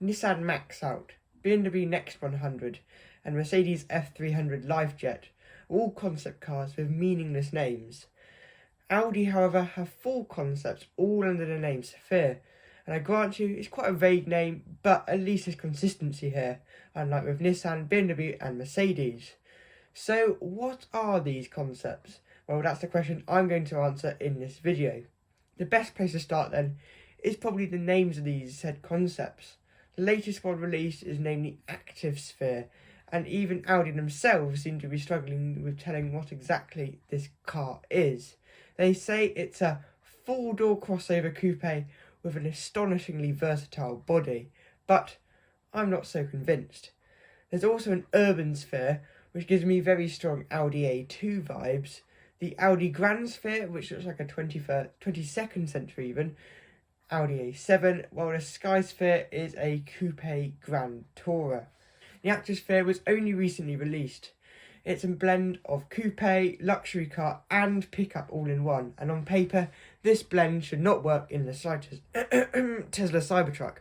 Nissan Max Out, BMW Next 100 and Mercedes F300 LifeJet, all concept cars with meaningless names. Audi, however, have 4 concepts all under the name Syksphere, and I grant you it's quite a vague name, but at least there's consistency here, unlike with Nissan, BMW and Mercedes. So what are these concepts? Well, that's the question I'm going to answer in this video. The best place to start then is probably the names of these said concepts. The latest one released is named the Activesphere, and even Audi themselves seem to be struggling with telling what exactly this car is. They say it's a 4-door crossover coupe with an astonishingly versatile body, but I'm not so convinced. There's also an Urbansphere, which gives me very strong Audi A2 vibes, the Audi Grandsphere, which looks like a 22nd century even, Audi A7, while the Syksphere is a coupe Grand Tourer. The Activesphere was only recently released. It's a blend of coupe, luxury car and pickup all in one, and on paper this blend should not work in the slightest Tesla Cybertruck.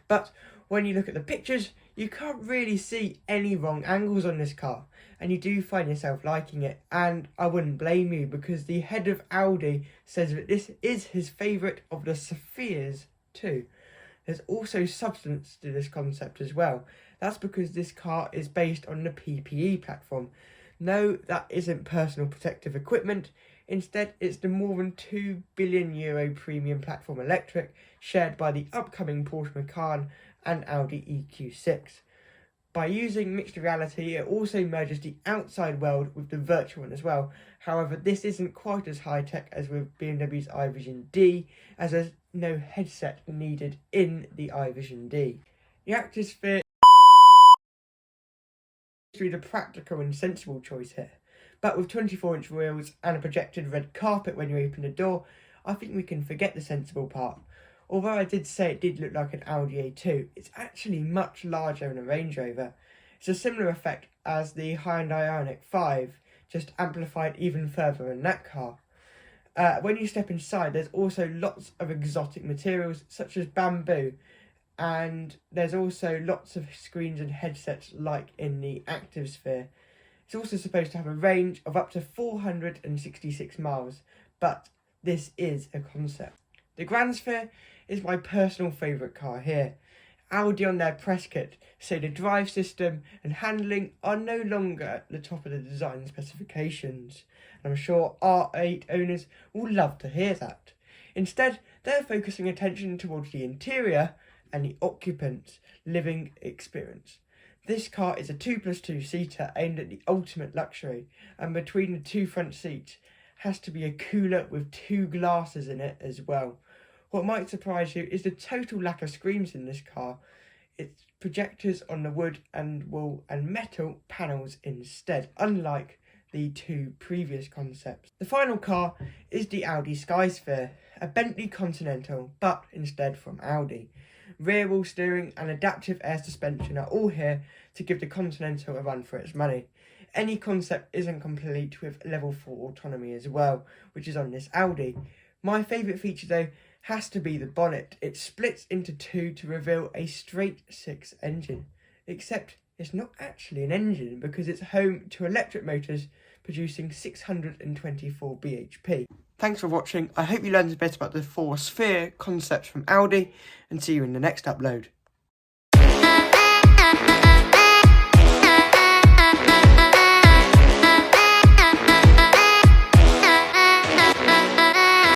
But when you look at the pictures, you can't really see any wrong angles on this car, and you do find yourself liking it, and I wouldn't blame you because the head of Audi says that this is his favourite of the Spheres too. There's also substance to this concept as well. That's because this car is based on the PPE platform. No, that isn't personal protective equipment. Instead, it's the more than €2 billion premium platform electric shared by the upcoming Porsche Macan and Audi EQ6. By using mixed reality, it also merges the outside world with the virtual one as well. However, this isn't quite as high-tech as with BMW's iVision D, as there's no headset needed in the iVision D. The Activesphere is the practical and sensible choice here, but with 24-inch wheels and a projected red carpet when you open the door, I think we can forget the sensible part. Although I did say it did look like an Audi A2, it's actually much larger than a Range Rover. It's a similar effect as the Hyundai Ioniq 5, just amplified even further in that car. When you step inside, there's also lots of exotic materials such as bamboo, and there's also lots of screens and headsets like in the Activesphere. It's also supposed to have a range of up to 466 miles, but this is a concept. The Grandsphere is my personal favourite car here. Audi on their press kit say the drive system and handling are no longer at the top of the design specifications, and I'm sure R8 owners will love to hear that. Instead, they're focusing attention towards the interior and the occupant's living experience. This car is a 2+2 seater aimed at the ultimate luxury, and between the 2 front seats has to be a cooler with 2 glasses in it as well. What might surprise you is the total lack of screens in this car. It's projectors on the wood and wool and metal panels instead, unlike the 2 previous concepts. The final car is the Audi Syksphere, a Bentley Continental, but instead from Audi. Rear wheel steering and adaptive air suspension are all here to give the Continental a run for its money. Any concept isn't complete with level 4 autonomy as well, which is on this Audi. My favourite feature though has to be the bonnet. It splits into 2 to reveal a straight 6 engine, except it's not actually an engine because it's home to electric motors producing 624 bhp. Thanks for watching. I hope you learned a bit about the 4 sphere concepts from Audi, and see you in the next upload.